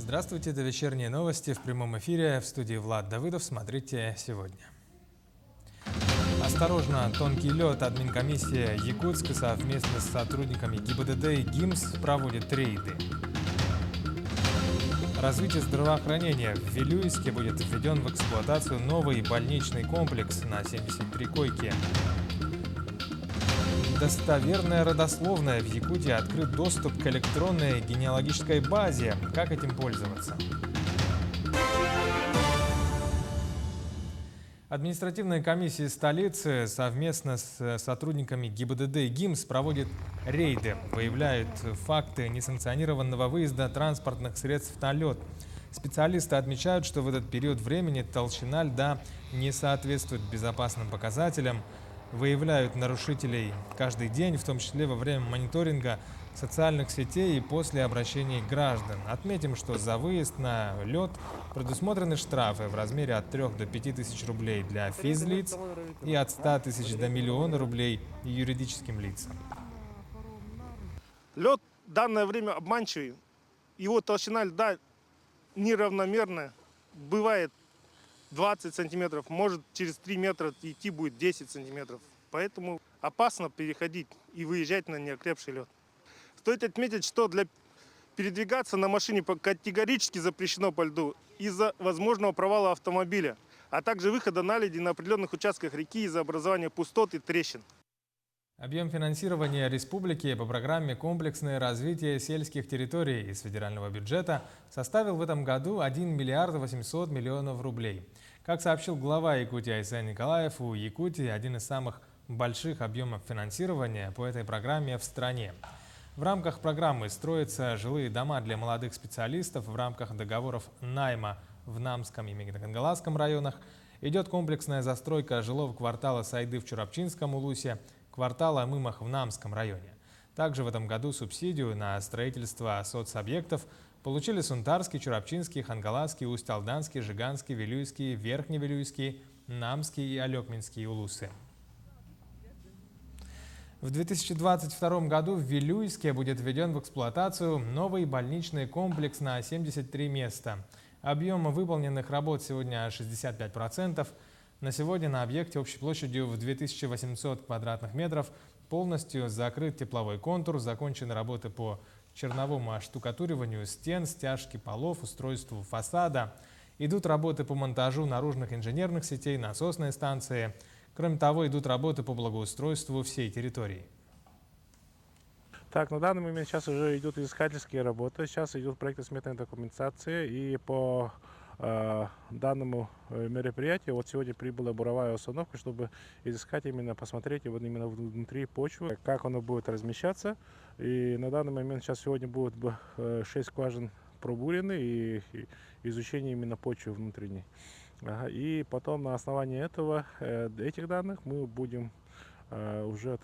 Здравствуйте, это вечерние новости в прямом эфире. В студии Влад Давыдов. Смотрите сегодня. Осторожно, тонкий лед. Админкомиссия Якутска совместно с сотрудниками ГИБДД и ГИМС проводит рейды. Развитие здравоохранения. В Вилюйске будет введен в эксплуатацию новый больничный комплекс на 73 койки. Достоверная родословная. В Якутии открыт доступ к электронной генеалогической базе. Как этим пользоваться? Административная комиссия столицы совместно с сотрудниками ГИБДД и ГИМС проводит рейды, выявляют факты несанкционированного выезда транспортных средств на лед. Специалисты отмечают, что в этот период времени толщина льда не соответствует безопасным показателям, выявляют нарушителей каждый день, в том числе во время мониторинга социальных сетей и после обращений граждан. Отметим, что за выезд на лед предусмотрены штрафы в размере от 3 до 5 тысяч рублей для физлиц и от 100 тысяч до миллиона рублей юридическим лицам. Лед в данное время обманчивый. Его толщина льда неравномерная. Бывает 20 сантиметров, может через 3 метра идти будет 10 сантиметров. Поэтому опасно переходить и выезжать на неокрепший лед. Стоит отметить, что для передвигаться на машине категорически запрещено по льду из-за возможного провала автомобиля, а также выхода наледи на определенных участках реки из-за образования пустот и трещин. Объем финансирования республики по программе «Комплексное развитие сельских территорий» из федерального бюджета составил в этом году 1 миллиард 800 миллионов рублей. Как сообщил глава Якутии Айсен Николаев, у Якутии один из самых больших объемов финансирования по этой программе в стране. В рамках программы строятся жилые дома для молодых специалистов в рамках договоров найма в Намском и Мегдокангаласском районах. Идет комплексная застройка жилого квартала Сайды в Чурапчинском улусе, квартала Мымах в Намском районе. Также в этом году субсидию на строительство соцобъектов получили Сунтарский, Чурапчинский, Хангаласский, Усть-Алданский, Жиганский, Вилюйский, Верхневилюйский, Намский и Алекминский улусы. В 2022 году в Вилюйске будет введен в эксплуатацию новый больничный комплекс на 73 места. Объем выполненных работ сегодня 65%. На сегодня на объекте общей площадью в 2800 квадратных метров полностью закрыт тепловой контур, закончены работы по черновому оштукатуриванию стен, стяжке полов, устройству фасада. Идут работы по монтажу наружных инженерных сетей, насосной станции. Кроме того, идут работы по благоустройству всей территории. Так, на данный момент сейчас уже идут изыскательские работы, сейчас идет проектно-сметная документация, и по данному мероприятию вот сегодня прибыла буровая установка, чтобы изыскать именно, посмотреть вот именно внутри почвы, как оно будет размещаться. И на данный момент сейчас сегодня будет 6 скважин пробурены и изучение именно почвы внутренней. И потом на основании этих данных мы будем уже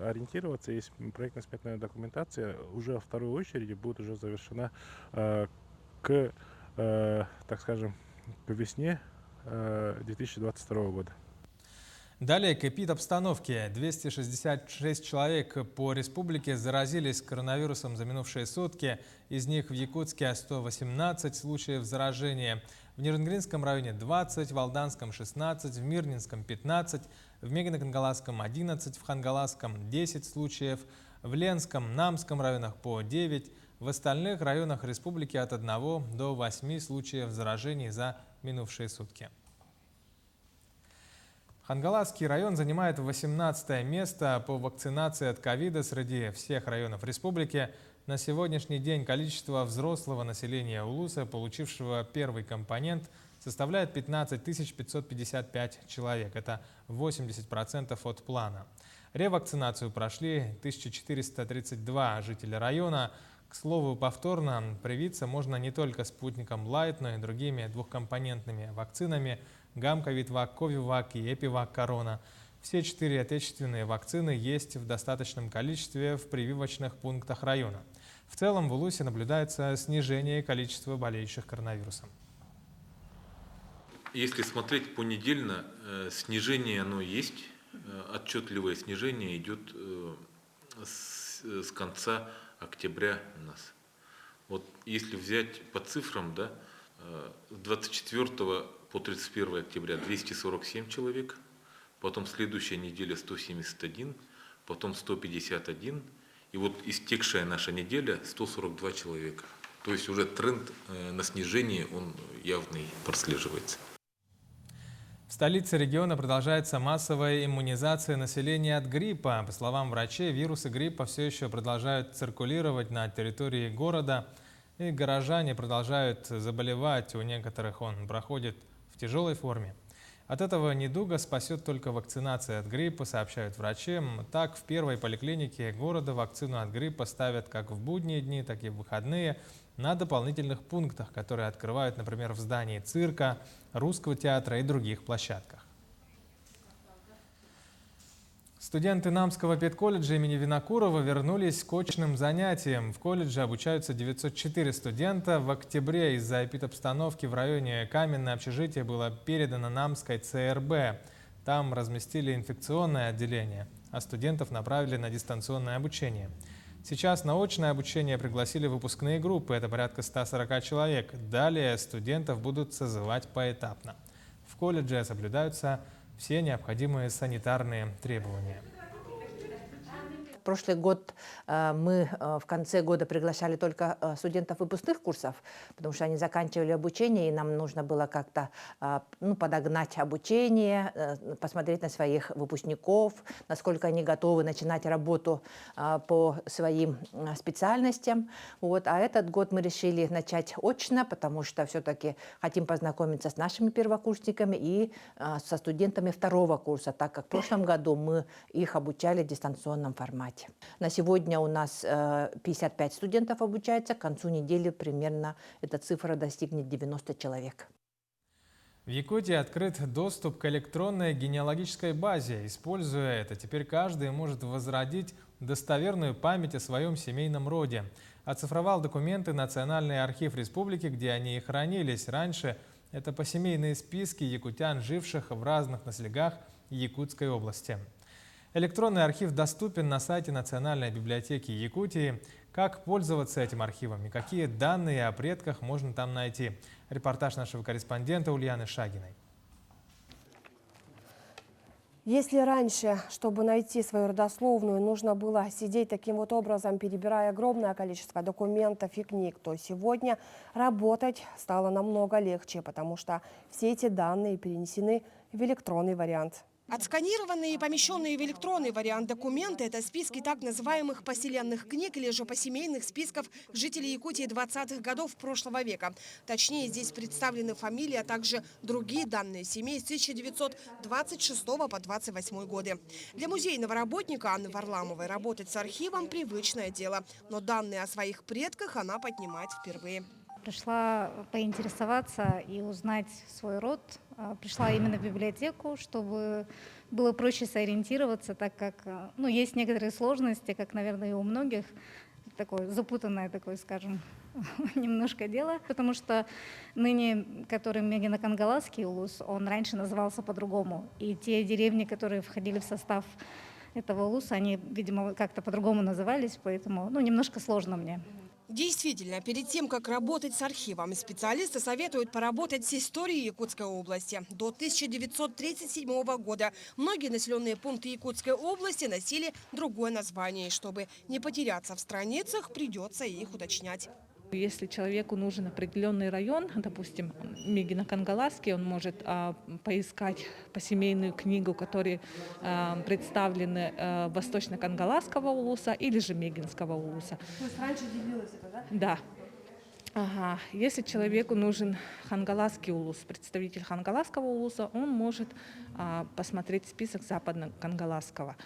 ориентироваться. Есть проектно-сметная документация, уже во второй очереди будет уже завершена так скажем, к весне 2022 года. Далее к эпидобстановке. 266 человек по республике заразились коронавирусом за минувшие сутки. Из них в Якутске 118 случаев заражения. В Нерюнгринском районе 20, в Алданском 16, в Мирнинском 15, в Мегдокангаласском 11, в Хангаласском 10 случаев, в Ленском, Намском районах по 9, в остальных районах республики от 1 до 8 случаев заражений за минувшие сутки. Хангаласский район занимает 18 место по вакцинации от ковида среди всех районов республики. На сегодняшний день количество взрослого населения улуса, получившего первый компонент, составляет 15 555 человек. Это 80% от плана. Ревакцинацию прошли 1432 жителя района. К слову, повторно привиться можно не только спутником Лайт, но и другими двухкомпонентными вакцинами Гамковид-Вак, Ковивак и Эпивак-Корона. Все 4 отечественные вакцины есть в достаточном количестве в прививочных пунктах района. В целом в Улусе наблюдается снижение количества болеющих коронавирусом. Если смотреть понедельно, снижение оно есть, отчетливое снижение идет с конца октября у нас. Вот если взять по цифрам, да, с 24 по 31 октября 247 человек, потом следующая неделя 171, потом 151, и вот истекшая наша неделя 142 человека. То есть уже тренд на снижение, он явный прослеживается. В столице региона продолжается массовая иммунизация населения от гриппа. По словам врачей, вирусы гриппа все еще продолжают циркулировать на территории города, и горожане продолжают заболевать. У некоторых он проходит в тяжелой форме. От этого недуга спасет только вакцинация от гриппа, сообщают врачи. Так, в первой поликлинике города вакцину от гриппа ставят как в будние дни, так и в выходные на дополнительных пунктах, которые открывают, например, в здании цирка, Русского театра и других площадках. Студенты Намского педколледжа имени Винокурова вернулись к очным занятиям. В колледже обучаются 904 студента. В октябре из-за эпидобстановки в районе Каменное общежитие было передано Намской ЦРБ. Там разместили инфекционное отделение, а студентов направили на дистанционное обучение. Сейчас на очное обучение пригласили выпускные группы, это порядка 140 человек. Далее студентов будут созывать поэтапно. В колледже соблюдаются все необходимые санитарные требования. Прошлый год мы в конце года приглашали только студентов выпускных курсов, потому что они заканчивали обучение, и нам нужно было как-то подогнать обучение, посмотреть на своих выпускников, насколько они готовы начинать работу по своим специальностям. Вот. А этот год мы решили начать очно, потому что все-таки хотим познакомиться с нашими первокурсниками и со студентами второго курса, так как в прошлом году мы их обучали в дистанционном формате. На сегодня у нас 55 студентов обучается. К концу недели примерно эта цифра достигнет 90 человек. В Якутии открыт доступ к электронной генеалогической базе. Используя это, теперь каждый может возродить достоверную память о своем семейном роде. Оцифровал документы Национальный архив республики, где они и хранились. Раньше это посемейные списки якутян, живших в разных наследях Якутской области. Электронный архив доступен на сайте Национальной библиотеки Якутии. Как пользоваться этим архивом и какие данные о предках можно там найти? Репортаж нашего корреспондента Ульяны Шагиной. Если раньше, чтобы найти свою родословную, нужно было сидеть таким вот образом, перебирая огромное количество документов и книг, то сегодня работать стало намного легче, потому что все эти данные перенесены в электронный вариант. Отсканированные и помещенные в электронный вариант документы – это списки так называемых поселенных книг или же посемейных списков жителей Якутии 20-х годов прошлого века. Точнее, здесь представлены фамилии, а также другие данные семей с 1926 по 28 годы. Для музейного работника Анны Варламовой работать с архивом – привычное дело. Но данные о своих предках она поднимает впервые. Пришла поинтересоваться и узнать свой род. Пришла именно в библиотеку, чтобы было проще сориентироваться, так как есть некоторые сложности, как, наверное, и у многих. Такое запутанное, скажем, немножко дело. Потому что ныне, который Мегино-Кангаласский улус, он раньше назывался по-другому. И те деревни, которые входили в состав этого улуса, они, видимо, как-то по-другому назывались, поэтому немножко сложно мне. Действительно, перед тем, как работать с архивом, специалисты советуют поработать с историей Якутской области. До 1937 года многие населенные пункты Якутской области носили другое название. Чтобы не потеряться в страницах, придется их уточнять. Если человеку нужен определенный район, допустим, Мегино-Кангаласский, он может поискать посемейную книгу, которые представлены Восточно-Кангаласского улуса или же Мегинского улуса. То есть раньше делилось это, да? Да. Ага. Если человеку нужен Хангаласский улус, представитель Хангаласского улуса, он может посмотреть список Западно-Кангаласского.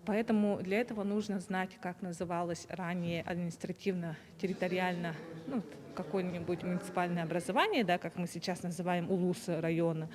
Поэтому для этого нужно знать, как называлось ранее административно-территориально какое-нибудь муниципальное образование, да, как мы сейчас называем улус района.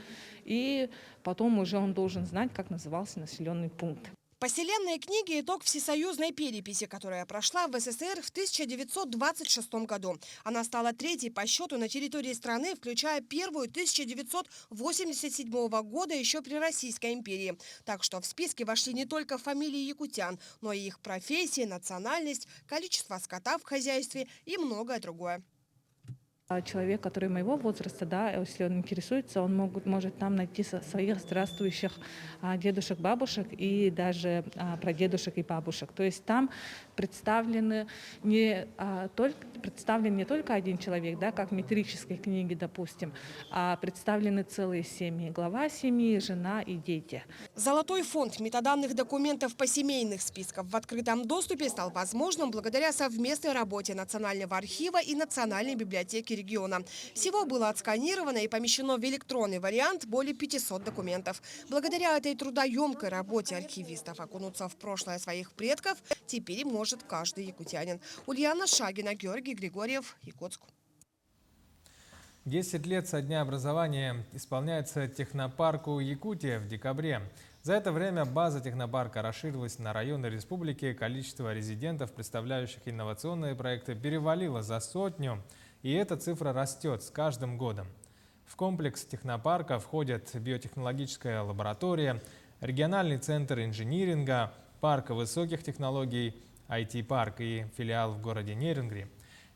И потом уже он должен знать, как назывался населенный пункт. Поселенные книги – итог всесоюзной переписи, которая прошла в СССР в 1926 году. Она стала третьей по счету на территории страны, включая первую 1987 года еще при Российской империи. Так что в списки вошли не только фамилии якутян, но и их профессии, национальность, количество скота в хозяйстве и многое другое. Человек, который моего возраста, да, если он интересуется, он может там найти своих здравствующих дедушек, бабушек и даже прадедушек и бабушек. То есть там представлен не только один человек, да, как в метрической книге, допустим, а представлены целые семьи. Глава семьи, жена и дети. Золотой фонд метаданных документов посемейных списков в открытом доступе стал возможным благодаря совместной работе Национального архива и Национальной библиотеки региона. Всего было отсканировано и помещено в электронный вариант более 500 документов. Благодаря этой трудоемкой работе архивистов окунуться в прошлое своих предков теперь может каждый якутянин. Ульяна Шагина, Георгий Григорьев, Якутск. 10 лет со дня образования исполняется технопарку Якутия в декабре. За это время база технопарка расширилась на районы республики, количество резидентов, представляющих инновационные проекты, перевалило за 100, и эта цифра растет с каждым годом. В комплекс технопарка входят биотехнологическая лаборатория, региональный центр инжиниринга, парк высоких технологий, IT-парк и филиал в городе Нерюнгри.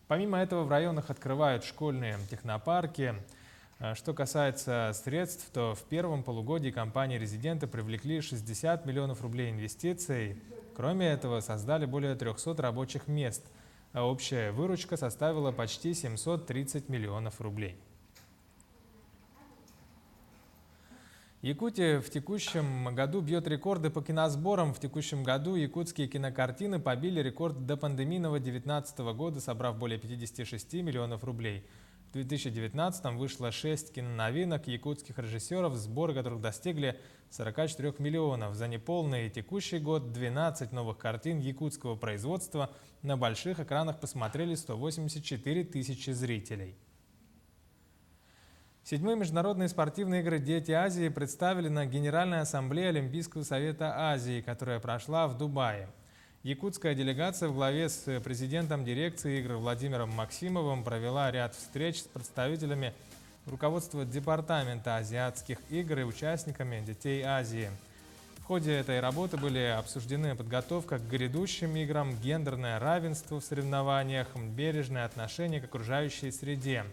Помимо этого в районах открывают школьные технопарки. Что касается средств, то в первом полугодии компании-резиденты привлекли 60 миллионов рублей инвестиций. Кроме этого, создали более 300 рабочих мест, а общая выручка составила почти 730 миллионов рублей. Якутия в текущем году бьет рекорды по киносборам. В текущем году якутские кинокартины побили рекорд допандемийного 2019 года, собрав более 56 миллионов рублей. В 2019 вышло 6 киноновинок якутских режиссеров, сборы которых достигли 44 миллионов. За неполный текущий год 12 новых картин якутского производства на больших экранах посмотрели 184 тысячи зрителей. 7-й международные спортивные игры «Дети Азии» представили на Генеральной ассамблее Олимпийского совета Азии, которая прошла в Дубае. Якутская делегация в главе с президентом дирекции игр Владимиром Максимовым провела ряд встреч с представителями руководства Департамента азиатских игр и участниками «Детей Азии». В ходе этой работы были обсуждены подготовка к грядущим играм, гендерное равенство в соревнованиях, бережное отношение к окружающей среде.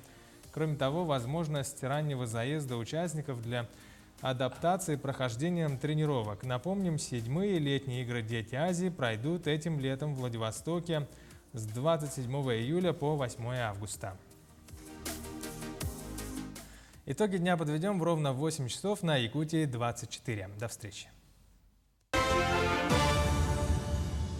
Кроме того, возможность раннего заезда участников для адаптации прохождением тренировок. Напомним, 7-е летние игры «Дети Азии» пройдут этим летом в Владивостоке с 27 июля по 8 августа. Итоги дня подведем ровно в 8 часов на Якутии 24. До встречи.